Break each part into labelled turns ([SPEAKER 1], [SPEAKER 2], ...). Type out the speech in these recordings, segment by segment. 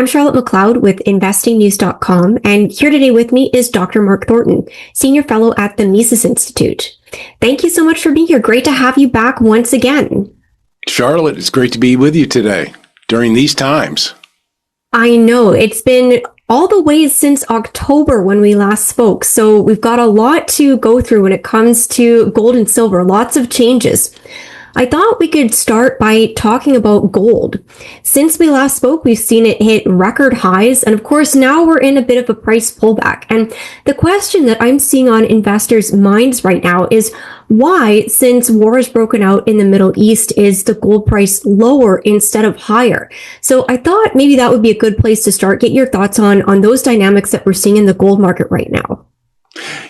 [SPEAKER 1] I'm Charlotte McLeod with investingnews.com, and here today with me is Dr. Mark Thornton, Senior Fellow at the Mises Institute. Thank you so much for being here. Great to have you back once again.
[SPEAKER 2] Charlotte, it's great to be with you today during these times.
[SPEAKER 1] I know, it's been all the way since October when we last spoke, so we've got a lot to go through when it comes to gold and silver, lots of changes. I thought we could start by talking about gold. Since we last spoke, we've seen it hit record highs, and of course now we're in a bit of a price pullback. And the question that I'm seeing on investors' minds right now is why, since war has broken out in the Middle East, is the gold price lower instead of higher? So I thought maybe that would be a good place to start. Get your thoughts on those dynamics that we're seeing in the gold market right now.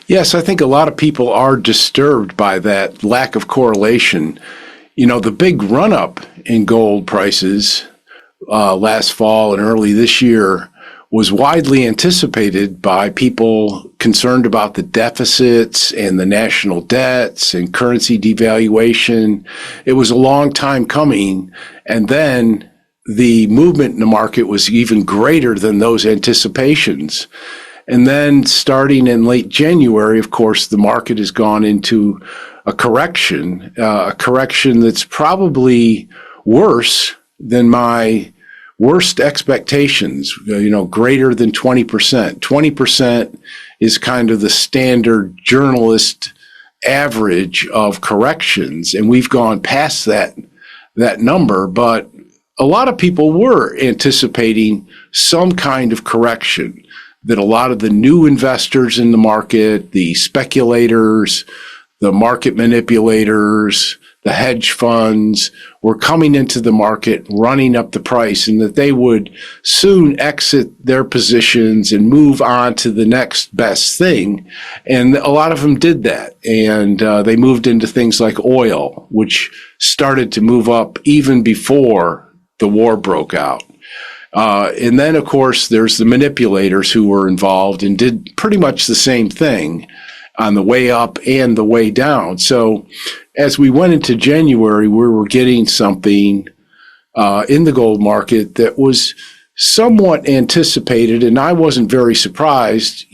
[SPEAKER 2] Yes, I think a lot of people are disturbed by that lack of correlation. You know, the big run-up in gold prices last fall and early this year was widely anticipated by people concerned about the deficits and the national debts and currency devaluation. It was a long time coming, and then the movement in the market was even greater than those anticipations. And then starting in late January, of course, the market has gone into a correction that's probably worse than my worst expectations, greater than 20%. 20% is kind of the standard journalist average of corrections, and we've gone past that number, but a lot of people were anticipating some kind of correction, that a lot of the new investors in the market, the speculators, the market manipulators, the hedge funds were coming into the market, running up the price, and that they would soon exit their positions and move on to the next best thing. And a lot of them did that. And they moved into things like oil, which started to move up even before the war broke out. And then, of course, there's the manipulators who were involved and did pretty much the same thing on the way up and the way down. So as we went into January, we were getting something in the gold market that was somewhat anticipated, and I wasn't very surprised,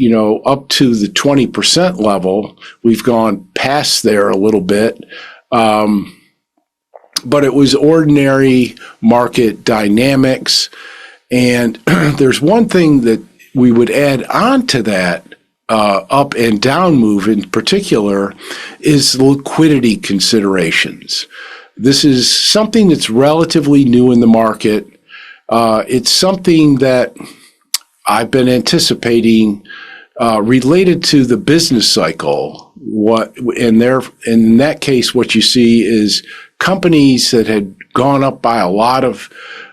[SPEAKER 2] up to the 20% level. We've gone past there a little bit. But it was ordinary market dynamics. And there's one thing that we would add on to that up and down move in particular is liquidity considerations. This is something that's relatively new in the market. It's something that I've been anticipating related to the business cycle. In that case, what you see is companies that had gone up by a lot of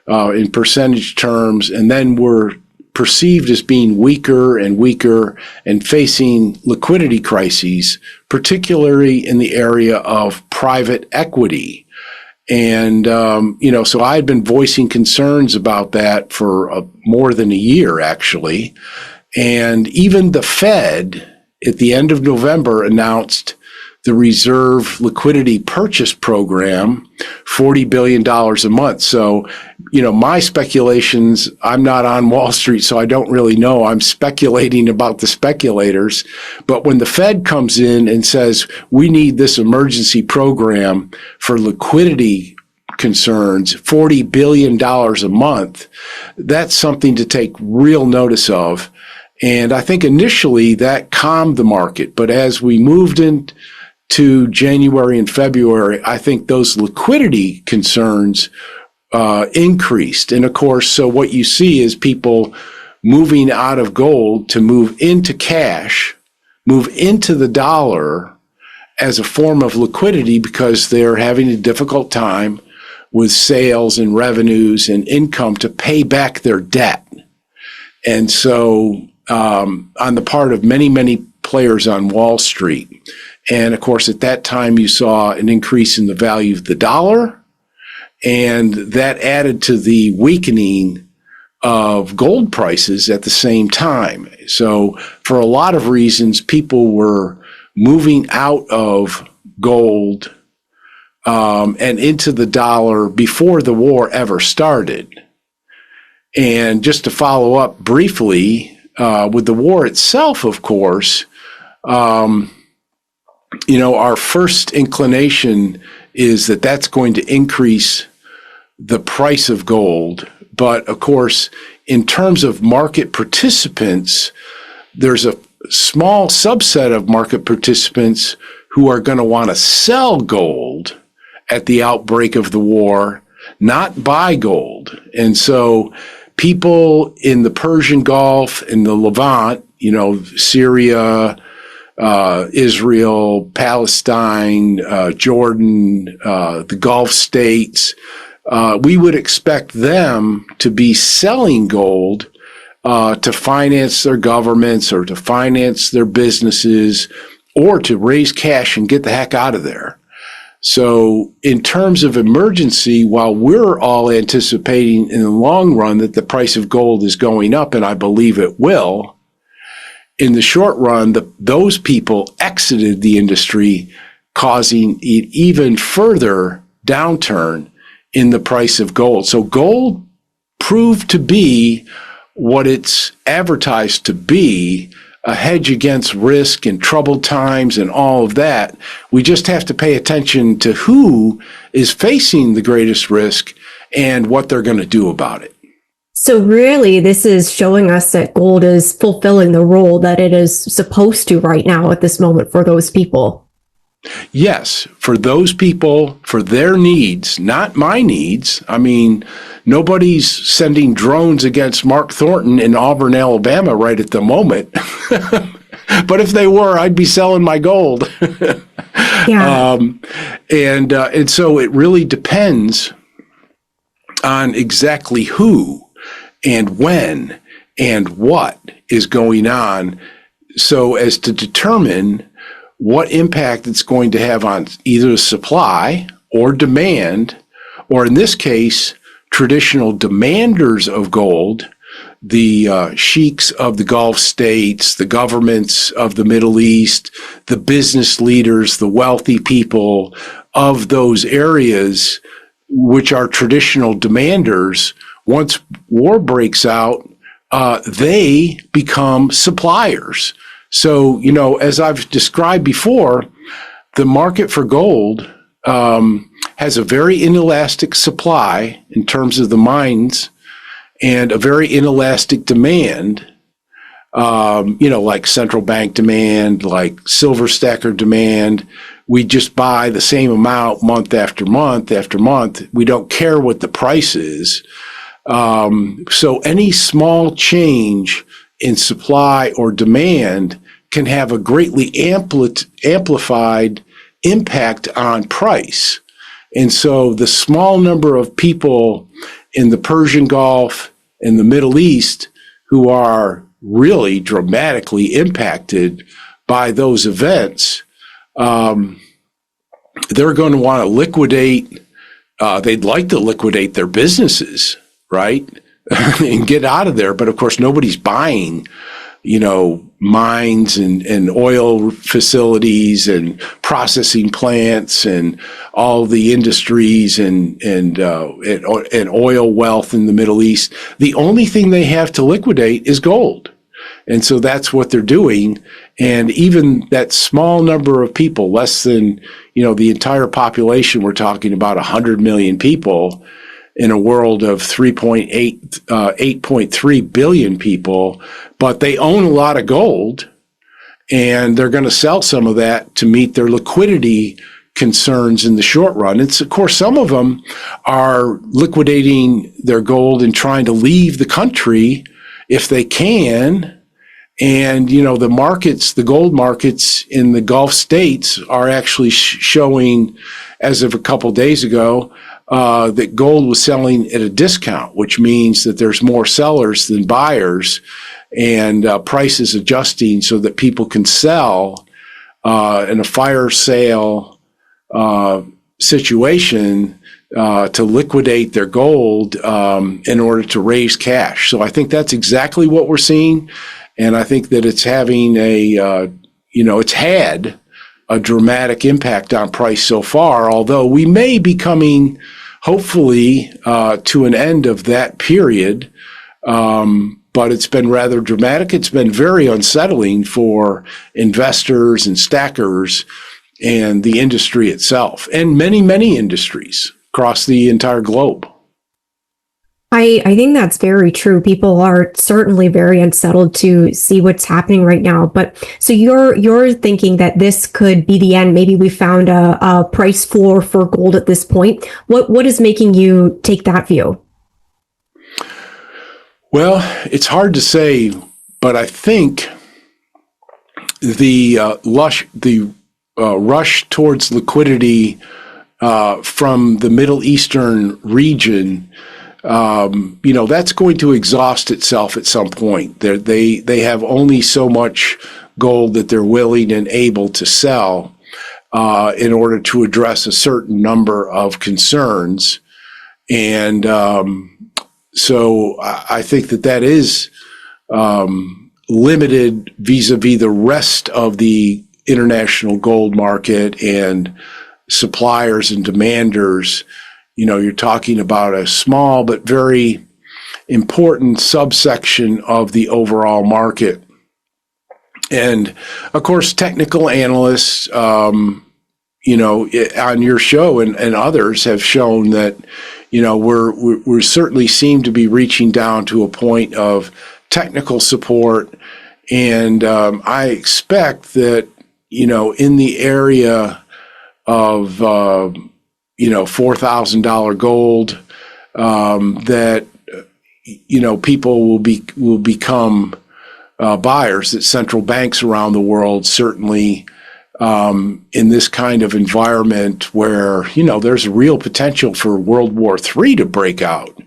[SPEAKER 2] in percentage terms, and then were perceived as being weaker and weaker and facing liquidity crises, particularly in the area of private equity. And, so I had been voicing concerns about that for more than a year, actually. And even the Fed at the end of November announced the reserve liquidity purchase program, $40 billion a month. So, my speculations, I'm not on Wall Street, so I don't really know. I'm speculating about the speculators. But when the Fed comes in and says, we need this emergency program for liquidity concerns, $40 billion a month, that's something to take real notice of. And I think initially that calmed the market. But as we moved into January and February, I think those liquidity concerns increased. And of course, so what you see is people moving out of gold to move into cash, move into the dollar as a form of liquidity because they're having a difficult time with sales and revenues and income to pay back their debt. And so on the part of many, many players on Wall Street. And of course, at that time, you saw an increase in the value of the dollar, and that added to the weakening of gold prices at the same time. So for a lot of reasons, people were moving out of gold and into the dollar before the war ever started. And just to follow up briefly, with the war itself, of course, our first inclination is that that's going to increase the price of gold. But of course, in terms of market participants, there's a small subset of market participants who are going to want to sell gold at the outbreak of the war, not buy gold. And so people in the Persian Gulf, in the Levant, Syria, Israel, Palestine, Jordan, the Gulf states, we would expect them to be selling gold to finance their governments or to finance their businesses or to raise cash and get the heck out of there. So in terms of emergency, while we're all anticipating in the long run that the price of gold is going up, and I believe it will, in the short run, those people exited the industry, causing an even further downturn in the price of gold. So gold proved to be what it's advertised to be, a hedge against risk and troubled times and all of that. We just have to pay attention to who is facing the greatest risk and what they're going to do about it.
[SPEAKER 1] So really, this is showing us that gold is fulfilling the role that it is supposed to right now at this moment for those people.
[SPEAKER 2] Yes, for those people, for their needs, not my needs. I mean, nobody's sending drones against Mark Thornton in Auburn, Alabama right at the moment. But if they were, I'd be selling my gold.
[SPEAKER 1] Yeah.
[SPEAKER 2] And so it really depends on exactly who and when and what is going on, so as to determine what impact it's going to have on either supply or demand, or in this case, traditional demanders of gold, the sheiks of the Gulf states, the governments of the Middle East, the business leaders, the wealthy people of those areas, which are traditional demanders. Once war breaks out, they become suppliers. So, as I've described before, the market for gold has a very inelastic supply in terms of the mines and a very inelastic demand, like central bank demand, like silver stacker demand. We just buy the same amount month after month after month. We don't care what the price is. So any small change in supply or demand can have a greatly amplified impact on price. And so the small number of people in the Persian Gulf and the Middle East who are really dramatically impacted by those events, they're going to want to liquidate, they'd like to liquidate their businesses, right? And get out of there. But of course, nobody's buying, mines and oil facilities and processing plants and all the industries and oil wealth in the Middle East. The only thing they have to liquidate is gold. And so that's what they're doing. And even that small number of people, less than, the entire population, we're talking about 100 million people in a world of 8.3 billion people, but they own a lot of gold, and they're going to sell some of that to meet their liquidity concerns in the short run. It's, of course, some of them are liquidating their gold and trying to leave the country if they can. And, the markets, the gold markets in the Gulf states are actually showing, as of a couple of days ago, that gold was selling at a discount, which means that there's more sellers than buyers, and prices adjusting so that people can sell in a fire sale situation to liquidate their gold in order to raise cash. So I think that's exactly what we're seeing, and I think that it's having it's had a dramatic impact on price so far, although we may be coming, hopefully, to an end of that period. But it's been rather dramatic. It's been very unsettling for investors and stackers and the industry itself, and many, many industries across the entire globe.
[SPEAKER 1] I think that's very true. People are certainly very unsettled to see what's happening right now. But so you're thinking that this could be the end. Maybe we found a price floor for gold at this point. What is making you take that view?
[SPEAKER 2] Well, it's hard to say, but I think the rush towards liquidity from the Middle Eastern region, that's going to exhaust itself at some point. They have only so much gold that they're willing and able to sell in order to address a certain number of concerns. And so I think that is limited vis-a-vis the rest of the international gold market and suppliers and demanders. You're talking about a small but very important subsection of the overall market. And of course, technical analysts, on your show and others have shown that, we certainly seem to be reaching down to a point of technical support. And I expect that, in the area of, $4,000 gold, that, people will become buyers, that central banks around the world certainly in this kind of environment where, there's a real potential for World War III to break out,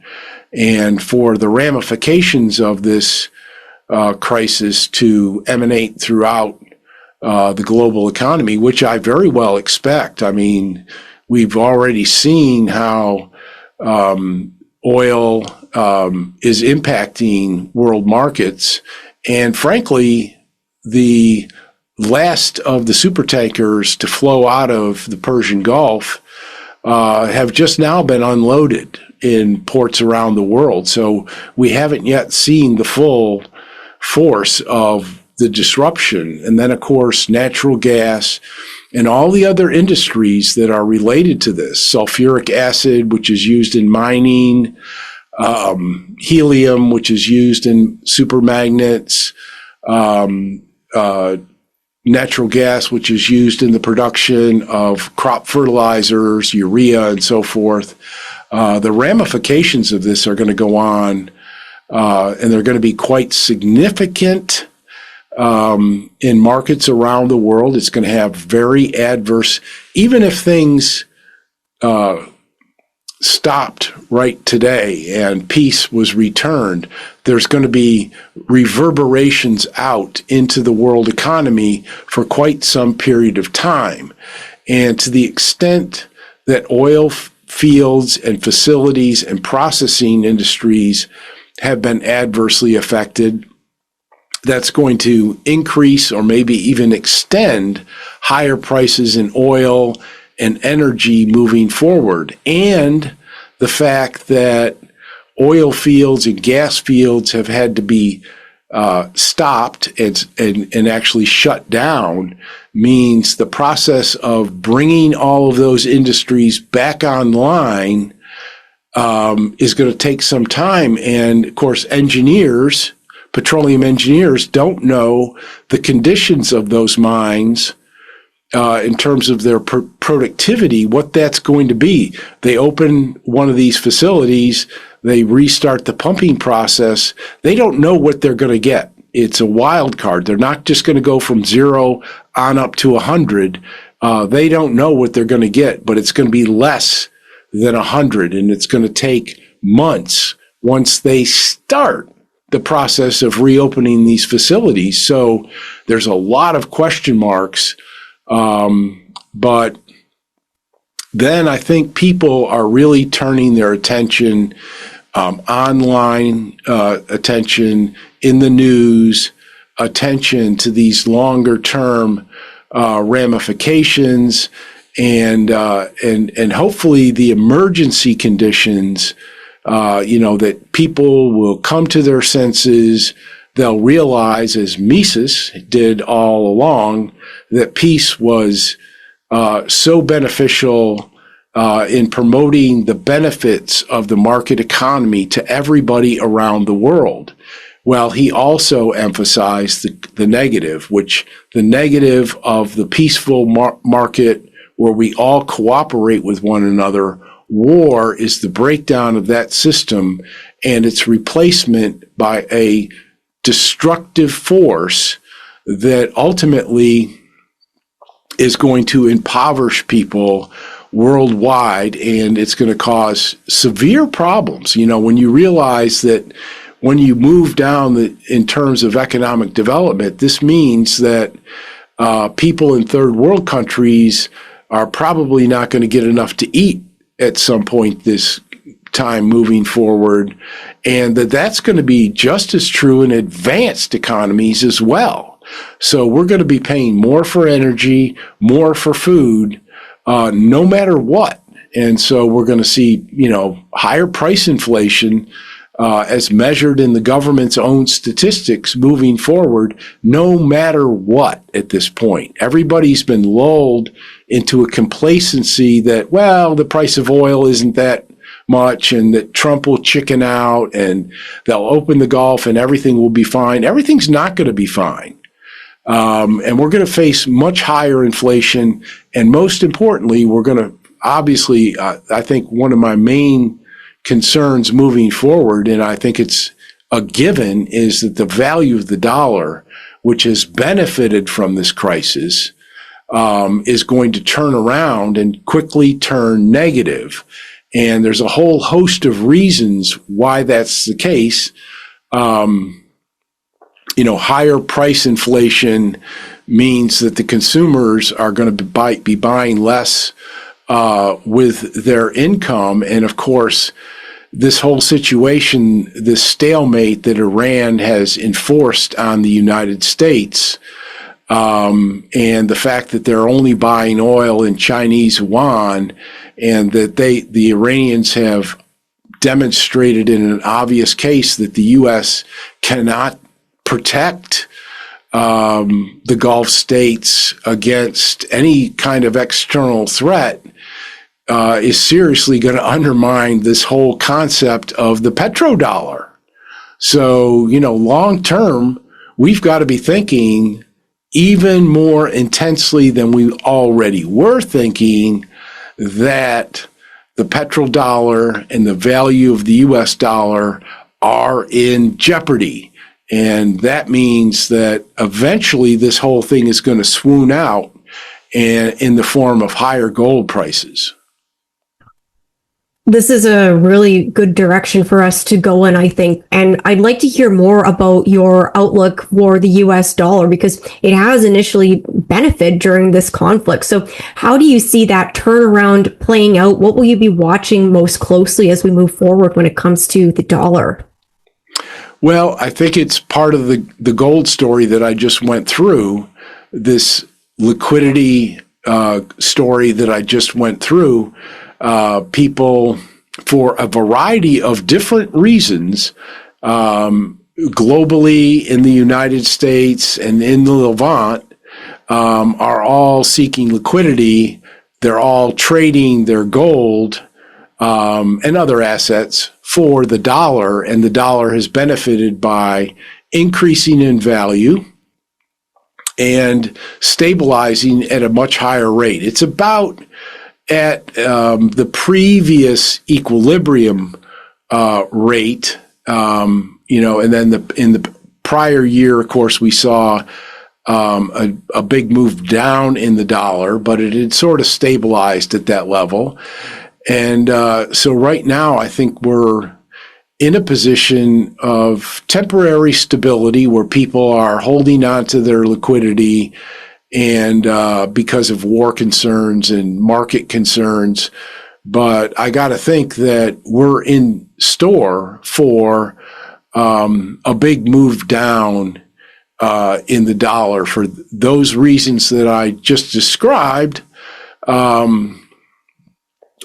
[SPEAKER 2] and for the ramifications of this crisis to emanate throughout the global economy, which I very well expect. I mean, we've already seen how oil is impacting world markets, and frankly, the last of the supertankers to flow out of the Persian Gulf have just now been unloaded in ports around the world. So we haven't yet seen the full force of the disruption. And then, of course, natural gas and all the other industries that are related to this, sulfuric acid, which is used in mining, helium, which is used in supermagnets, natural gas, which is used in the production of crop fertilizers, urea, and so forth. The ramifications of this are going to go on, and they're going to be quite significant in markets around the world. It's going to have very adverse, even if things stopped right today and peace was returned, there's going to be reverberations out into the world economy for quite some period of time. And to the extent that oil fields and facilities and processing industries have been adversely affected, that's going to increase or maybe even extend higher prices in oil and energy moving forward. And the fact that oil fields and gas fields have had to be stopped and actually shut down means the process of bringing all of those industries back online is going to take some time. And of course, petroleum engineers don't know the conditions of those mines in terms of their productivity, what that's going to be. They open one of these facilities, they restart the pumping process. They don't know what they're going to get. It's a wild card. They're not just going to go from 0 on up to 100. They don't know what they're going to get, but it's going to be less than 100, and it's going to take months once they start the process of reopening these facilities. So there's a lot of question marks. But then I think people are really turning their attention, online, attention in the news, attention to these longer term, ramifications, and hopefully the emergency conditions, that people will come to their senses. They'll realize, as Mises did all along, that peace was so beneficial in promoting the benefits of the market economy to everybody around the world. Well, he also emphasized the negative, which the negative of the peaceful market where we all cooperate with one another. War is the breakdown of that system and its replacement by a destructive force that ultimately is going to impoverish people worldwide, and it's going to cause severe problems. When you realize that when you move down in terms of economic development, this means that people in third world countries are probably not going to get enough to eat at some point this time moving forward, and that's going to be just as true in advanced economies as well. So we're going to be paying more for energy, more for food, no matter what. And so we're going to see, higher price inflation as measured in the government's own statistics moving forward, no matter what at this point. Everybody's been lulled into a complacency that, well, the price of oil isn't that much and that Trump will chicken out and they'll open the Gulf and everything will be fine. Everything's not going to be fine. And we're going to face much higher inflation. And most importantly, we're going to obviously, I think one of my main concerns moving forward, and I think it's a given, is that the value of the dollar, which has benefited from this crisis, is going to turn around and quickly turn negative. And there's a whole host of reasons why that's the case. Higher price inflation means that the consumers are going to be buying less with their income. And of course, this whole situation, this stalemate that Iran has enforced on the United States, and the fact that they're only buying oil in Chinese yuan, and that the Iranians have demonstrated in an obvious case that the U.S. cannot protect the Gulf states against any kind of external threat, is seriously going to undermine this whole concept of the petrodollar. So, long term, we've got to be thinking even more intensely than we already were thinking that the petrodollar and the value of the U.S. dollar are in jeopardy. And that means that eventually this whole thing is going to swoon out and in the form of higher gold prices.
[SPEAKER 1] This is a really good direction for us to go in, I think. And I'd like to hear more about your outlook for the US dollar, because it has initially benefited during this conflict. So how do you see that turnaround playing out? What will you be watching most closely as we move forward when it comes to the dollar?
[SPEAKER 2] Well, I think it's part of the gold story that I just went through, this liquidity story that I just went through. People, for a variety of different reasons, globally, in the United States and in the Levant, are all seeking liquidity. They're all trading their gold and other assets for the dollar, and the dollar has benefited by increasing in value and stabilizing at a much higher rate. It's about at the previous equilibrium rate, and then in the prior year, of course, we saw a big move down in the dollar, but it had sort of stabilized at that level. And so right now, I think we're in a position of temporary stability where people are holding on to their liquidity and because of war concerns and market concerns. But I got to think that we're in store for a big move down in the dollar for those reasons that I just described, and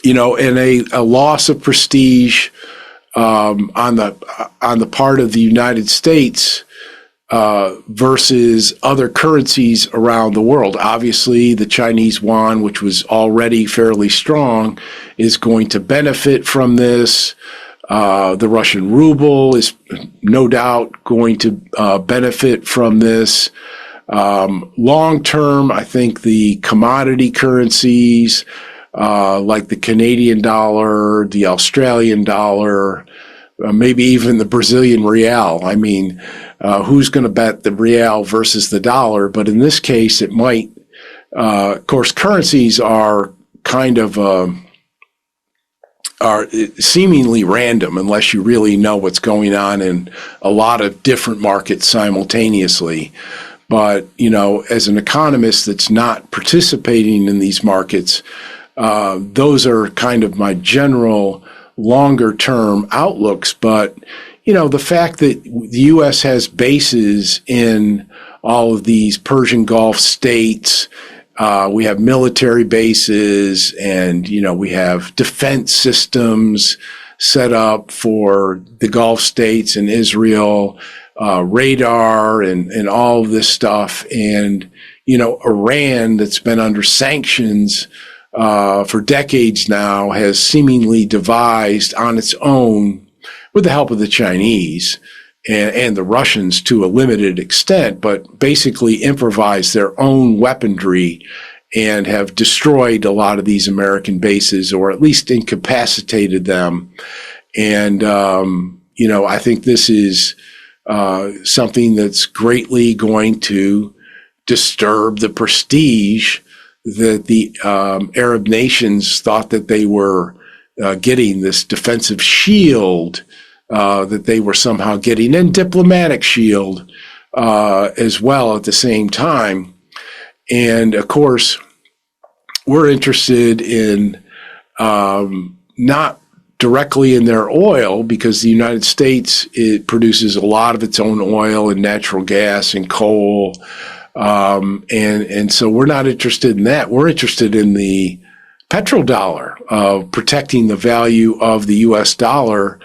[SPEAKER 2] a loss of prestige on the part of the United States versus other currencies around the world. Obviously, the Chinese yuan, which was already fairly strong, is going to benefit from this. The Russian ruble is no doubt going to benefit from this. Long term, I think the commodity currencies, like the Canadian dollar, the Australian dollar, maybe even the Brazilian real. I mean, who's going to bet the real versus the dollar? But in this case, it might. Of course, currencies are kind of are seemingly random unless you really know what's going on in a lot of different markets simultaneously. But, as an economist that's not participating in these markets, those are kind of my general longer term outlooks. But, the fact that the U.S. has bases in all of these Persian Gulf states, we have military bases, and, we have defense systems set up for the Gulf states and Israel, radar and all of this stuff. And, Iran, that's been under sanctions for decades now, has seemingly devised on its own, with the help of the Chinese and the Russians to a limited extent, but basically improvised their own weaponry and have destroyed a lot of these American bases, or at least incapacitated them. And, I think this is something that's greatly going to disturb the prestige that the Arab nations thought that they were getting, this defensive shield that they were somehow getting, and diplomatic shield as well at the same time. And of course, we're interested in not directly in their oil, because the United States, it produces a lot of its own oil and natural gas and coal. And so we're not interested in that. We're interested in the petrodollar, protecting the value of the U.S. dollar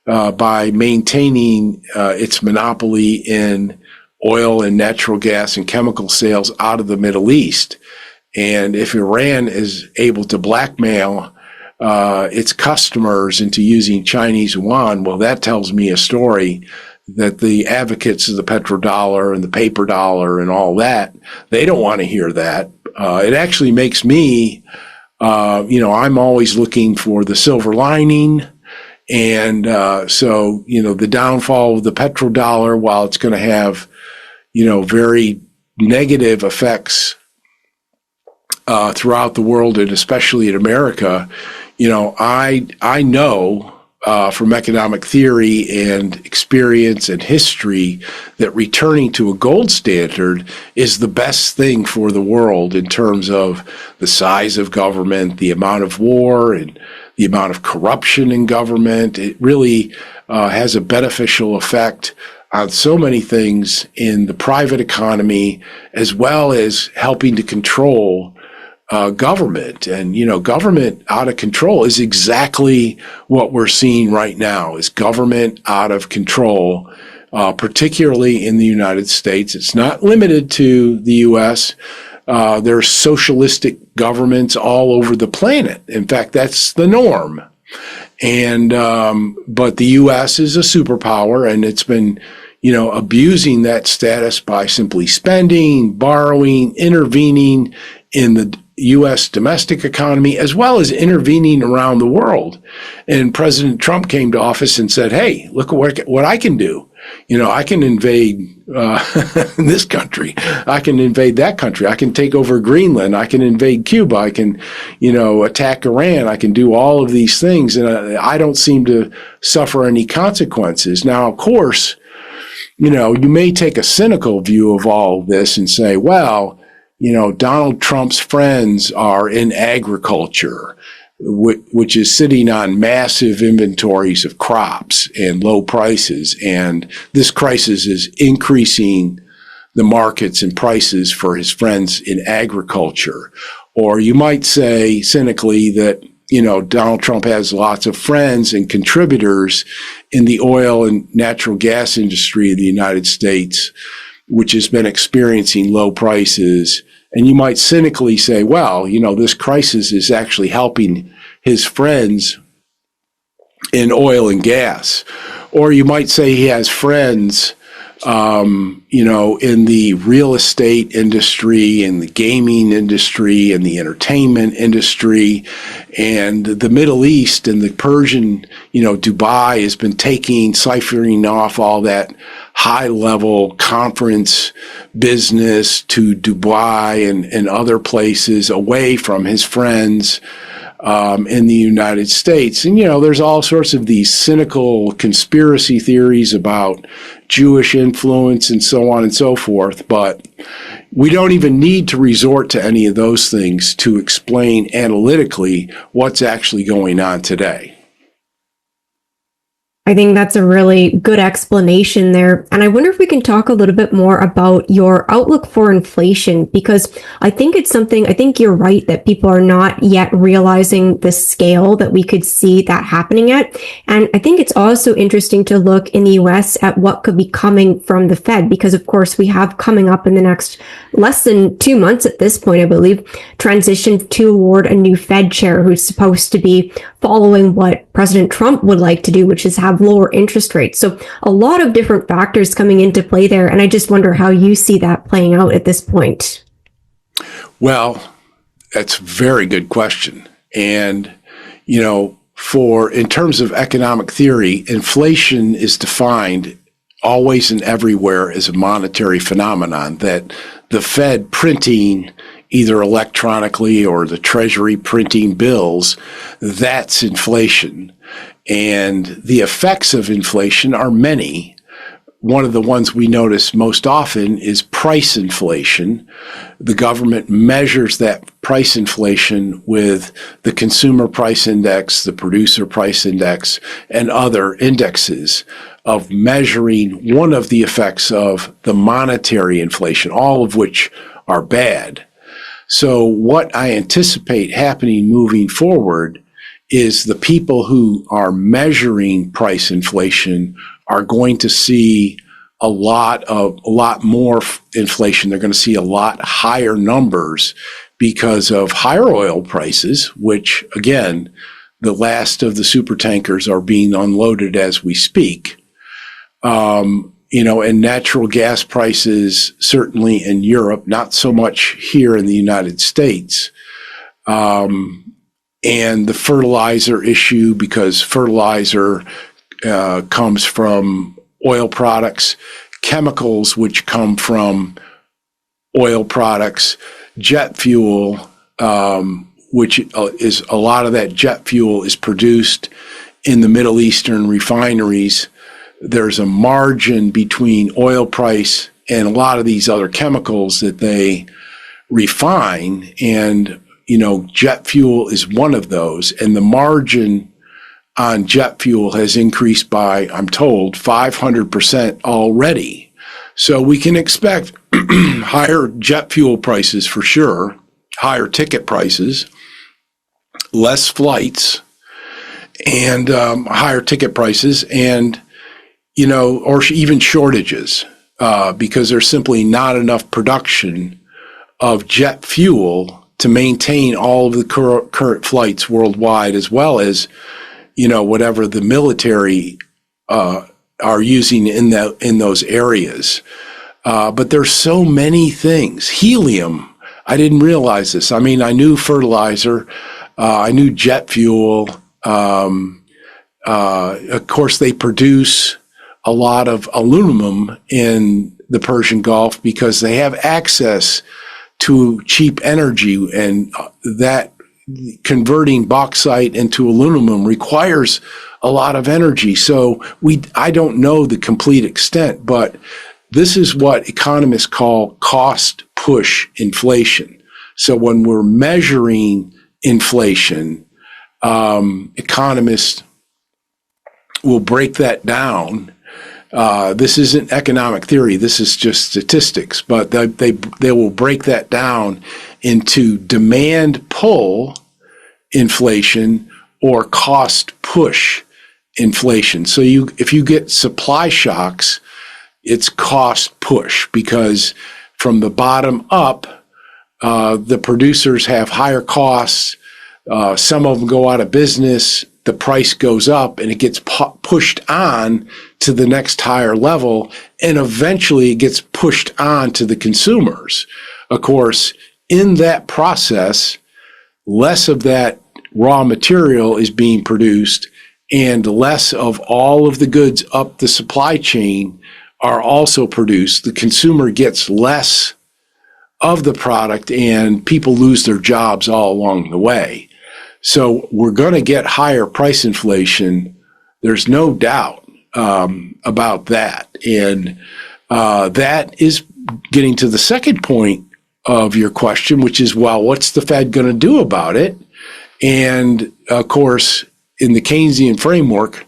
[SPEAKER 2] by maintaining its monopoly in oil and natural gas and chemical sales out of the Middle East. And if Iran is able to blackmail its customers into using Chinese yuan, well, that tells me a story that the advocates of the petrodollar and the paper dollar and all that, they don't want to hear that. It actually makes me, I'm always looking for the silver lining. And so, the downfall of the petrodollar, while it's going to have, very negative effects throughout the world, and especially in America, I know from economic theory and experience and history that returning to a gold standard is the best thing for the world in terms of the size of government, the amount of war, and the amount of corruption in government. It really has a beneficial effect on so many things in the private economy, as well as helping to control government. And, government out of control is exactly what we're seeing right now, is government out of control, particularly in the United States. It's not limited to the U.S. There's socialistic governments all over the planet. In fact, that's the norm. And, but the U.S. is a superpower, and it's been, abusing that status by simply spending, borrowing, intervening in the U.S. domestic economy, as well as intervening around the world. And President Trump came to office and said, hey, look at what I can do. I can invade this country. I can invade that country. I can take over Greenland. I can invade Cuba. I can, attack Iran. I can do all of these things. And I don't seem to suffer any consequences. Now, of course, you may take a cynical view of all of this and say, well, Donald Trump's friends are in agriculture, which is sitting on massive inventories of crops and low prices. And this crisis is increasing the markets and prices for his friends in agriculture. Or you might say cynically that, Donald Trump has lots of friends and contributors in the oil and natural gas industry of the United States, which has been experiencing low prices. And you might cynically say, well, this crisis is actually helping his friends in oil and gas. Or you might say he has friends, in the real estate industry and the gaming industry and the entertainment industry and the Middle East and the Persian, Dubai has been siphoning off all that high level conference business to Dubai and other places away from his friends in the United States. And, there's all sorts of these cynical conspiracy theories about Jewish influence and so on and so forth. But we don't even need to resort to any of those things to explain analytically what's actually going on today.
[SPEAKER 1] I think that's a really good explanation there. And I wonder if we can talk a little bit more about your outlook for inflation, because I think you're right that people are not yet realizing the scale that we could see that happening at. And I think it's also interesting to look in the US at what could be coming from the Fed, because of course we have coming up in the next less than 2 months at this point, I believe, transition toward a new Fed chair who's supposed to be following what President Trump would like to do, which is have lower interest rates. So a lot of different factors coming into play there. And I just wonder how you see that playing out at this point.
[SPEAKER 2] Well, that's a very good question. And, in terms of economic theory, inflation is defined always and everywhere as a monetary phenomenon, that the Fed printing either electronically or the Treasury printing bills, that's inflation. And the effects of inflation are many. One of the ones we notice most often is price inflation. The government measures that price inflation with the consumer price index, the producer price index, and other indexes of measuring one of the effects of the monetary inflation, all of which are bad. So what I anticipate happening moving forward is the people who are measuring price inflation are going to see a lot more inflation. They're going to see a lot higher numbers because of higher oil prices, which again, the last of the super tankers are being unloaded as we speak. And natural gas prices, certainly in Europe, not so much here in the United States. And the fertilizer issue, because fertilizer comes from oil products, chemicals which come from oil products, jet fuel, which is a lot of that jet fuel is produced in the Middle Eastern refineries. There's a margin between oil price and a lot of these other chemicals that they refine. And, jet fuel is one of those. And the margin on jet fuel has increased by, I'm told, 500% already. So we can expect higher jet fuel prices for sure, higher ticket prices, less flights, and higher ticket prices, and or even shortages, because there's simply not enough production of jet fuel to maintain all of the current flights worldwide, as well as, whatever the military are using in those areas. But there's so many things. Helium, I didn't realize this. I mean, I knew fertilizer, I knew jet fuel. Of course, they produce a lot of aluminum in the Persian Gulf because they have access to cheap energy, and that converting bauxite into aluminum requires a lot of energy. So I don't know the complete extent, but this is what economists call cost push inflation. So when we're measuring inflation, economists will break that down. This isn't economic theory. This is just statistics, but they will break that down into demand pull inflation or cost push inflation. So if you get supply shocks, it's cost push, because from the bottom up, the producers have higher costs. Some of them go out of business. The price goes up and it gets pushed on to the next higher level. And eventually it gets pushed on to the consumers. Of course, in that process, less of that raw material is being produced, and less of all of the goods up the supply chain are also produced. The consumer gets less of the product, and people lose their jobs all along the way. So we're going to get higher price inflation. There's no doubt about that. And that is getting to the second point of your question, which is, well, what's the Fed going to do about it? And of course, in the Keynesian framework,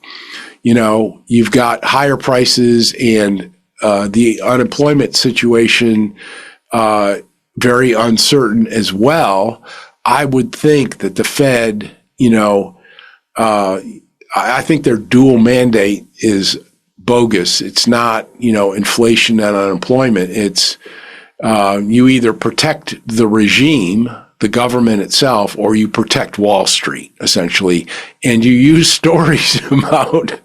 [SPEAKER 2] you've got higher prices and the unemployment situation very uncertain as well. I would think that the Fed, I think their dual mandate is bogus. It's not, inflation and unemployment. It's you either protect the regime, the government itself, or you protect Wall Street, essentially. And you use stories about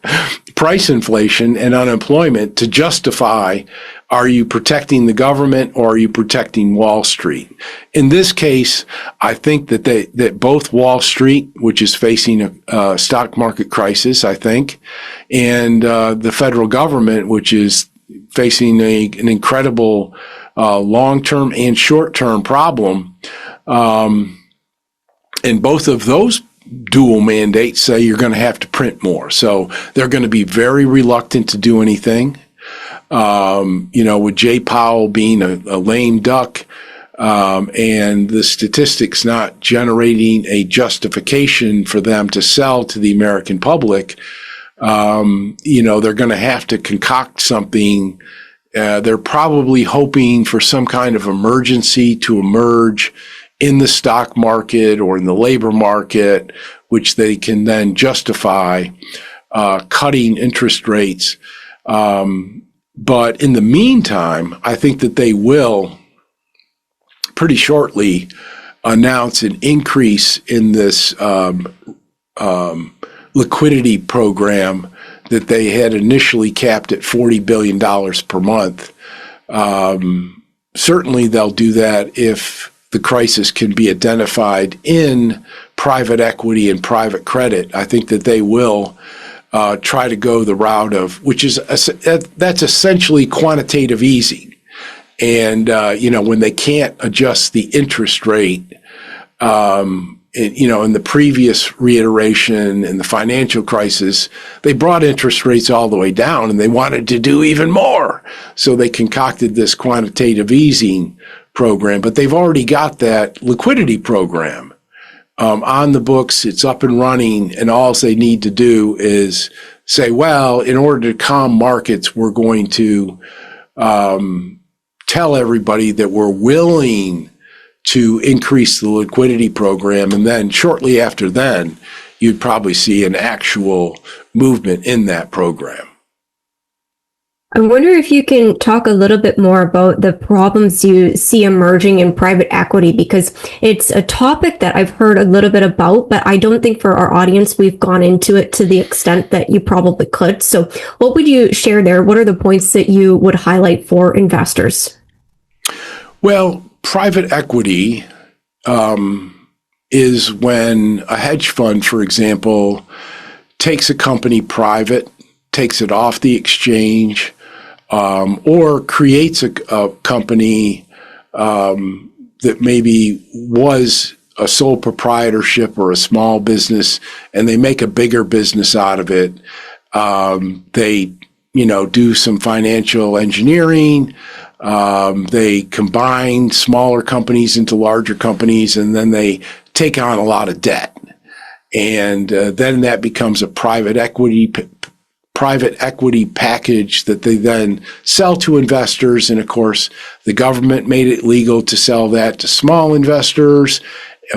[SPEAKER 2] price inflation and unemployment to justify, are you protecting the government or are you protecting Wall Street? In this case, I think that both Wall Street, which is facing a stock market crisis, I think, and the federal government, which is facing an incredible long-term and short-term problem, and both of those dual mandates say you're going to have to print more. So they're going to be very reluctant to do anything. With Jay Powell being a lame duck, and the statistics not generating a justification for them to sell to the American public, they're going to have to concoct something. They're probably hoping for some kind of emergency to emerge in the stock market or in the labor market, which they can then justify cutting interest rates. But in the meantime, I think that they will pretty shortly announce an increase in this liquidity program that they had initially capped at $40 billion per month. Certainly they'll do that if the crisis can be identified in private equity and private credit. I think that they will try to go the route of, that's essentially quantitative easing. And, when they can't adjust the interest rate, in the previous reiteration in the financial crisis, they brought interest rates all the way down and they wanted to do even more. So they concocted this quantitative easing program, but they've already got that liquidity program on the books. It's up and running, and all they need to do is say, well, in order to calm markets, we're going to tell everybody that we're willing to increase the liquidity program. And then shortly after then, you'd probably see an actual movement in that program.
[SPEAKER 1] I wonder if you can talk a little bit more about the problems you see emerging in private equity, because it's a topic that I've heard a little bit about, but I don't think for our audience we've gone into it to the extent that you probably could. So what would you share there? What are the points that you would highlight for investors?
[SPEAKER 2] Well, private equity is when a hedge fund, for example, takes a company private, takes it off the exchange, or creates a company that maybe was a sole proprietorship or a small business, and they make a bigger business out of it. They, do some financial engineering. They combine smaller companies into larger companies, and then they take on a lot of debt. And then that becomes a private equity package that they then sell to investors. And of course, the government made it legal to sell that to small investors.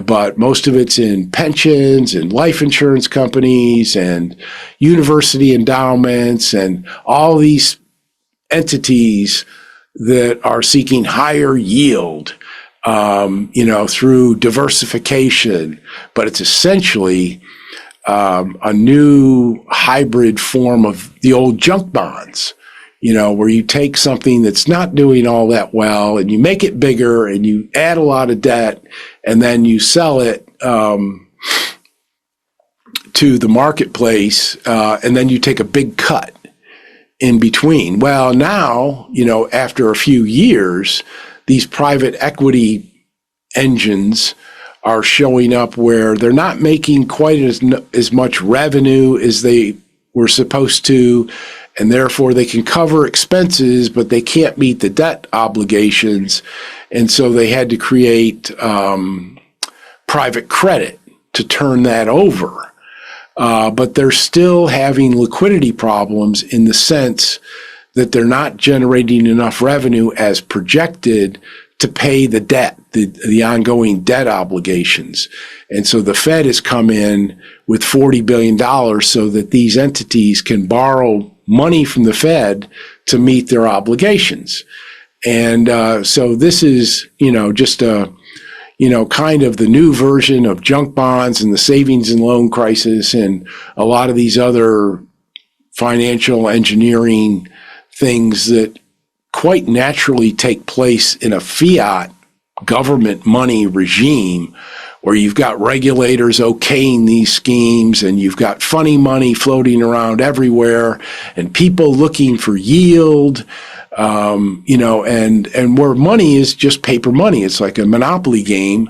[SPEAKER 2] but most of it's in pensions and life insurance companies and university endowments and all these entities that are seeking higher yield, through diversification. But it's essentially a new hybrid form of the old junk bonds, where you take something that's not doing all that well and you make it bigger and you add a lot of debt and then you sell it to the marketplace, and then you take a big cut in between. Well, now, after a few years, these private equity engines are showing up where they're not making quite as much revenue as they were supposed to, and therefore they can cover expenses, but they can't meet the debt obligations. And so they had to create private credit to turn that over. But they're still having liquidity problems in the sense that they're not generating enough revenue as projected to pay the debt, the ongoing debt obligations. And so the Fed has come in with $40 billion so that these entities can borrow money from the Fed to meet their obligations. And so this is, just a, kind of the new version of junk bonds and the savings and loan crisis and a lot of these other financial engineering things that quite naturally take place in a fiat government money regime where you've got regulators okaying these schemes and you've got funny money floating around everywhere and people looking for yield, and where money is just paper money. It's like a monopoly game.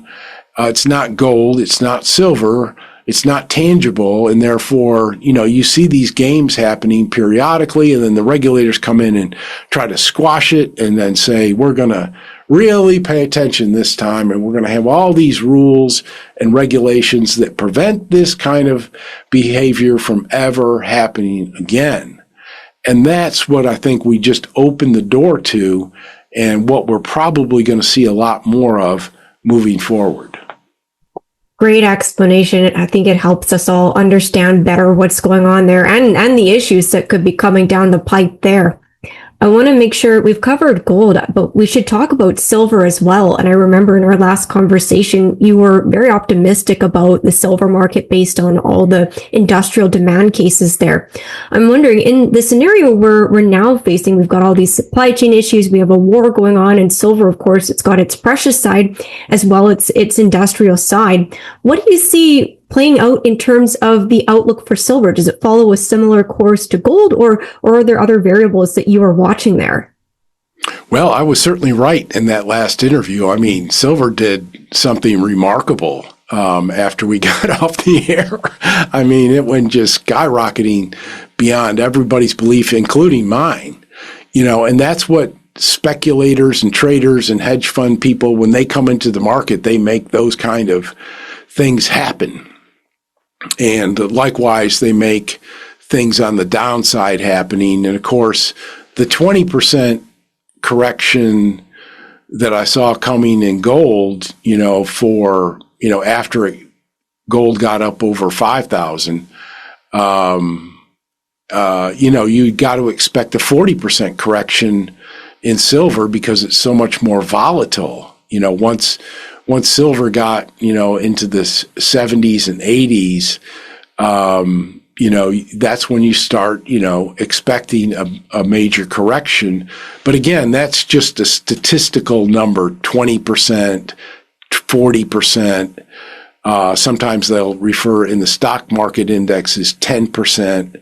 [SPEAKER 2] It's not gold. It's not silver. It's not tangible. And therefore, you see these games happening periodically, and then the regulators come in and try to squash it and then say, we're going to really pay attention this time, and we're going to have all these rules and regulations that prevent this kind of behavior from ever happening again. And that's what I think we just opened the door to, and what we're probably going to see a lot more of moving forward.
[SPEAKER 1] Great explanation. I think it helps us all understand better what's going on there and the issues that could be coming down the pipe there. I want to make sure we've covered gold, but we should talk about silver as well. And I remember in our last conversation, you were very optimistic about the silver market based on all the industrial demand cases there. I'm wondering, in the scenario we're now facing, we've got all these supply chain issues. We have a war going on, and silver, of course, it's got its precious side as well as its industrial side. What do you see playing out in terms of the outlook for silver? Does it follow a similar course to gold, or are there other variables that you are watching there?
[SPEAKER 2] Well, I was certainly right in that last interview. I mean, silver did something remarkable after we got off the air. I mean, it went just skyrocketing beyond everybody's belief, including mine. And that's what speculators and traders and hedge fund people, when they come into the market, they make those kind of things happen. And likewise, they make things on the downside happening. And of course, the 20% correction that I saw coming in gold, after gold got up over 5,000, you got to expect a 40% correction in silver because it's so much more volatile. Once silver got, into the 70s and 80s, that's when you start, expecting a major correction. But again, that's just a statistical number, 20%, 40%. Sometimes they'll refer in the stock market index as 10%.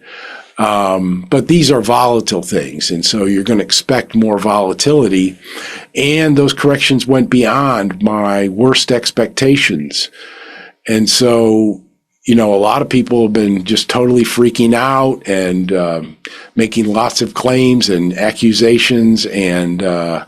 [SPEAKER 2] But these are volatile things. And so you're going to expect more volatility. And those corrections went beyond my worst expectations. And so, a lot of people have been just totally freaking out and making lots of claims and accusations. And, so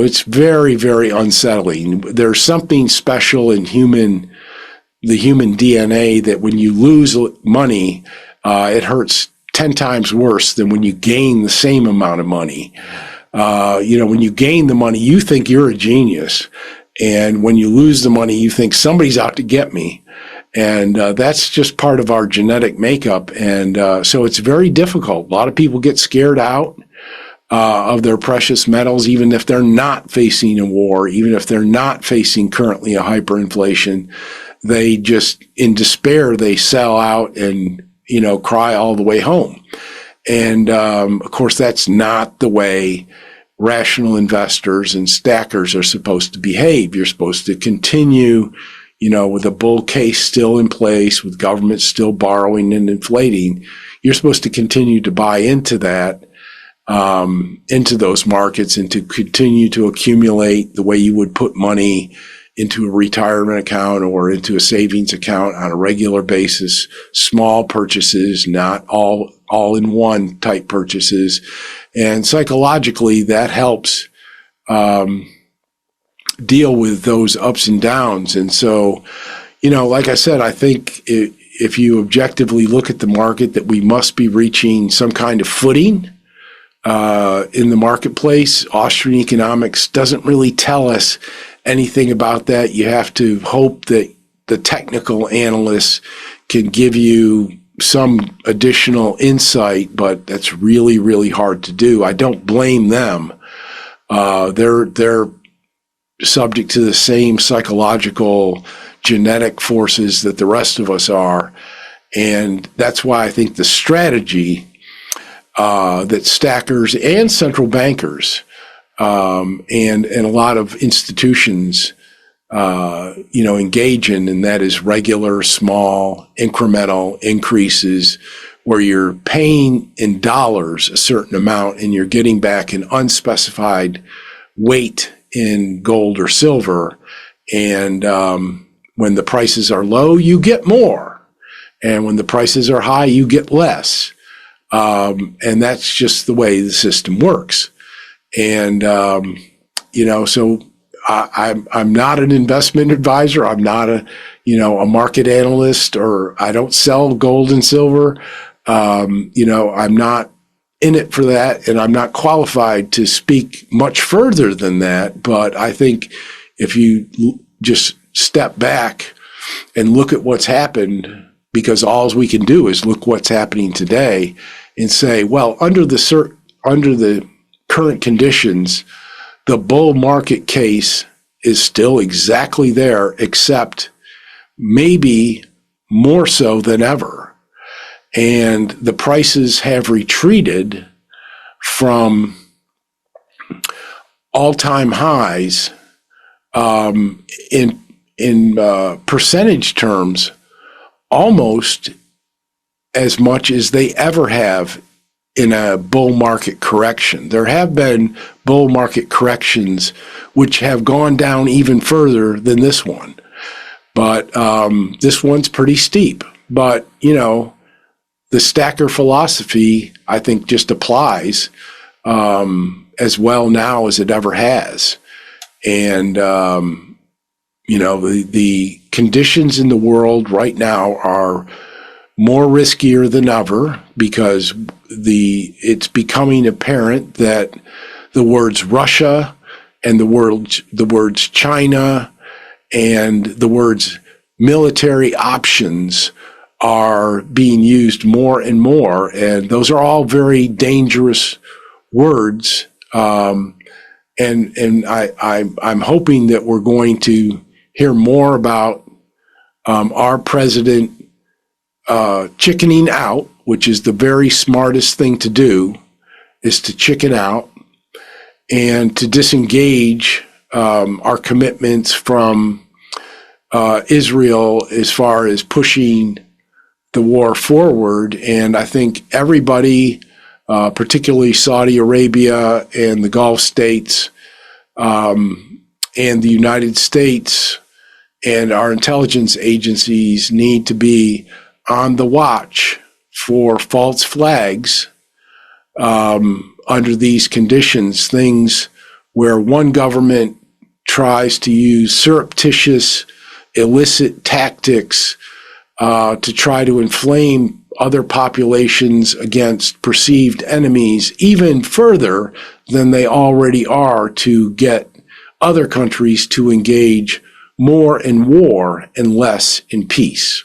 [SPEAKER 2] it's very, very unsettling. There's something special in the human DNA that when you lose money, it hurts 10 times worse than when you gain the same amount of money. When you gain the money, you think you're a genius. And when you lose the money, you think somebody's out to get me. And that's just part of our genetic makeup. And so it's very difficult. A lot of people get scared out of their precious metals, even if they're not facing a war, even if they're not facing currently a hyperinflation. They just, in despair, they sell out and, cry all the way home. And of course, that's not the way rational investors and stackers are supposed to behave. You're supposed to continue, with a bull case still in place, with government still borrowing and inflating. You're supposed to continue to buy into that, into those markets, and to continue to accumulate the way you would put money into a retirement account or into a savings account on a regular basis. Small purchases, not all in one type purchases. And psychologically, that helps deal with those ups and downs. And so, like I said, I think if you objectively look at the market, that we must be reaching some kind of footing in the marketplace. Austrian economics doesn't really tell us anything about that. You have to hope that the technical analysts can give you some additional insight, but that's really, really hard to do. I don't blame them. They're subject to the same psychological genetic forces that the rest of us are. And that's why I think the strategy that stackers and central bankers and a lot of institutions engage in, and that is regular, small, incremental increases where you're paying in dollars a certain amount and you're getting back an unspecified weight in gold or silver. And when the prices are low, you get more. And when the prices are high, you get less. And that's just the way the system works. And, so I'm not an investment advisor. I'm not a market analyst, or I don't sell gold and silver. I'm not in it for that, and I'm not qualified to speak much further than that. But I think if you just step back and look at what's happened, because all we can do is look what's happening today and say, well, under the current conditions, the bull market case is still exactly there, except maybe more so than ever. And the prices have retreated from all-time highs in percentage terms, almost as much as they ever have in a bull market correction. There have been bull market corrections which have gone down even further than this one. But this one's pretty steep. But, the stacker philosophy, I think, just applies as well now as it ever has. And, the conditions in the world right now are more riskier than ever, because it's becoming apparent that the words Russia and the words China and the words military options are being used more and more, and those are all very dangerous words. And I'm hoping that we're going to hear more about our president chickening out, which is the very smartest thing to do, is to chicken out and to disengage our commitments from Israel as far as pushing the war forward. And I think everybody, particularly Saudi Arabia and the Gulf states, and the United States and our intelligence agencies need to be on the watch for false flags under these conditions, things where one government tries to use surreptitious, illicit tactics to try to inflame other populations against perceived enemies even further than they already are, to get other countries to engage more in war and less in peace.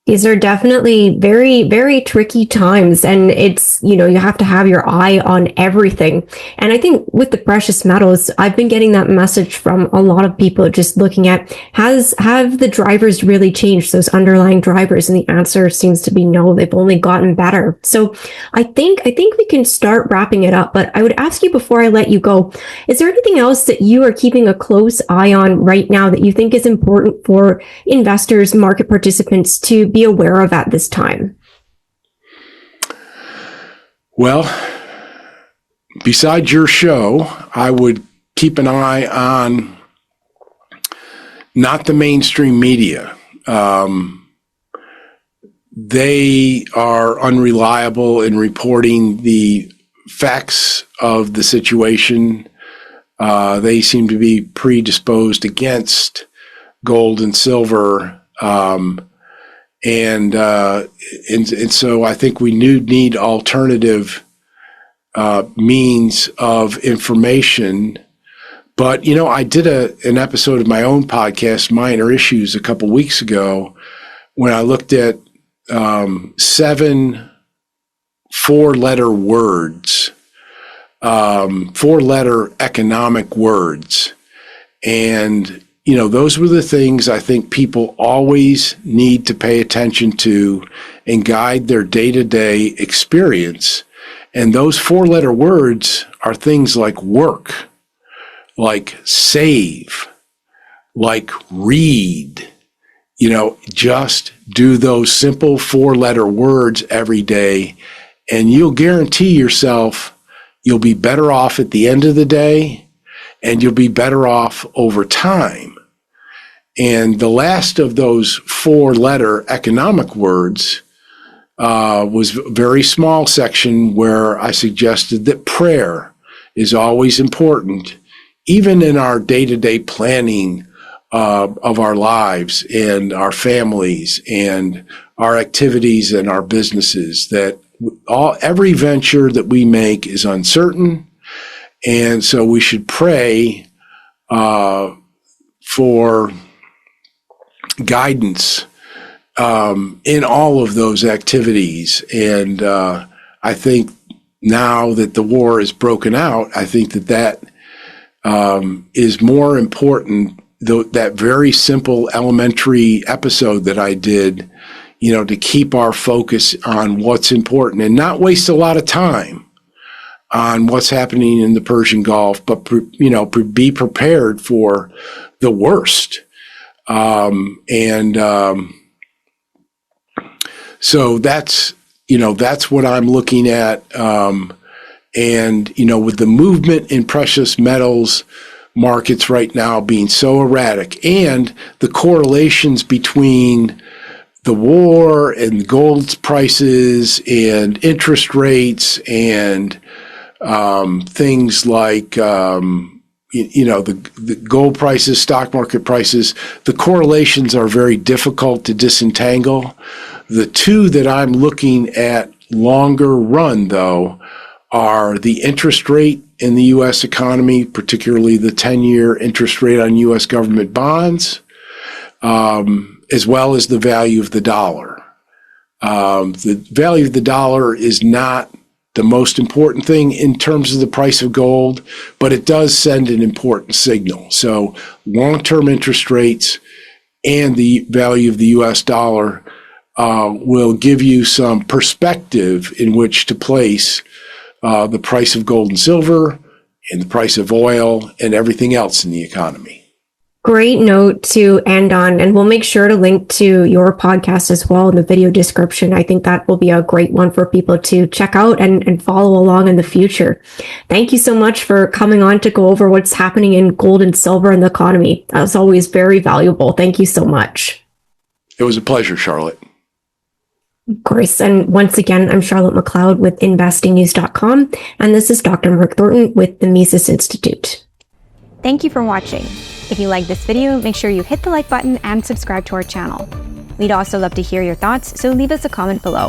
[SPEAKER 1] These are definitely very, very tricky times. And it's, you have to have your eye on everything. And I think with the precious metals, I've been getting that message from a lot of people just looking at, have the drivers really changed, those underlying drivers? And the answer seems to be no, they've only gotten better. So I think we can start wrapping it up. But I would ask you before I let you go, is there anything else that you are keeping a close eye on right now that you think is important for investors, market participants to be aware of at this time?
[SPEAKER 2] Well, besides your show, I would keep an eye on not the mainstream media. They are unreliable in reporting the facts of the situation. They seem to be predisposed against gold and silver. And so I think we need alternative means of information. But, I did an episode of my own podcast, Minor Issues, a couple weeks ago when I looked at 7 four-letter words, 4-letter economic words. And those were the things I think people always need to pay attention to and guide their day-to-day experience. And those 4-letter words are things like work, like save, like read. Just do those simple 4-letter words every day, and you'll guarantee yourself you'll be better off at the end of the day, and you'll be better off over time. And the last of those 4-letter economic words was a very small section where I suggested that prayer is always important, even in our day-to-day planning of our lives and our families and our activities and our businesses, that every venture that we make is uncertain. And so we should pray for guidance in all of those activities. And I think now that the war is broken out, I think that is more important, that very simple elementary episode that I did, to keep our focus on what's important and not waste a lot of time on what's happening in the Persian Gulf, but, be prepared for the worst. So that's what I'm looking at. And with the movement in precious metals markets right now being so erratic, and the correlations between the war and gold prices and interest rates and things like the gold prices, stock market prices, the correlations are very difficult to disentangle. The two that I'm looking at longer run, though, are the interest rate in the U.S. economy, particularly the 10-year interest rate on U.S. government bonds, as well as the value of the dollar. The value of the dollar is not the most important thing in terms of the price of gold, but it does send an important signal. So long-term interest rates and the value of the U.S. dollar will give you some perspective in which to place the price of gold and silver and the price of oil and everything else in the economy.
[SPEAKER 1] Great note to end on, and we'll make sure to link to your podcast as well in the video description. I think that will be a great one for people to check out and follow along in the future. Thank you so much for coming on to go over what's happening in gold and silver in the economy. That's always very valuable. Thank you so much.
[SPEAKER 2] It was a pleasure, Charlotte.
[SPEAKER 1] Of course. And once again, I'm Charlotte McLeod with investingnews.com, and this is Dr. Mark Thornton with the Mises Institute.
[SPEAKER 3] Thank you for watching. If you like this video, make sure you hit the like button and subscribe to our channel. We'd also love to hear your thoughts, so leave us a comment below.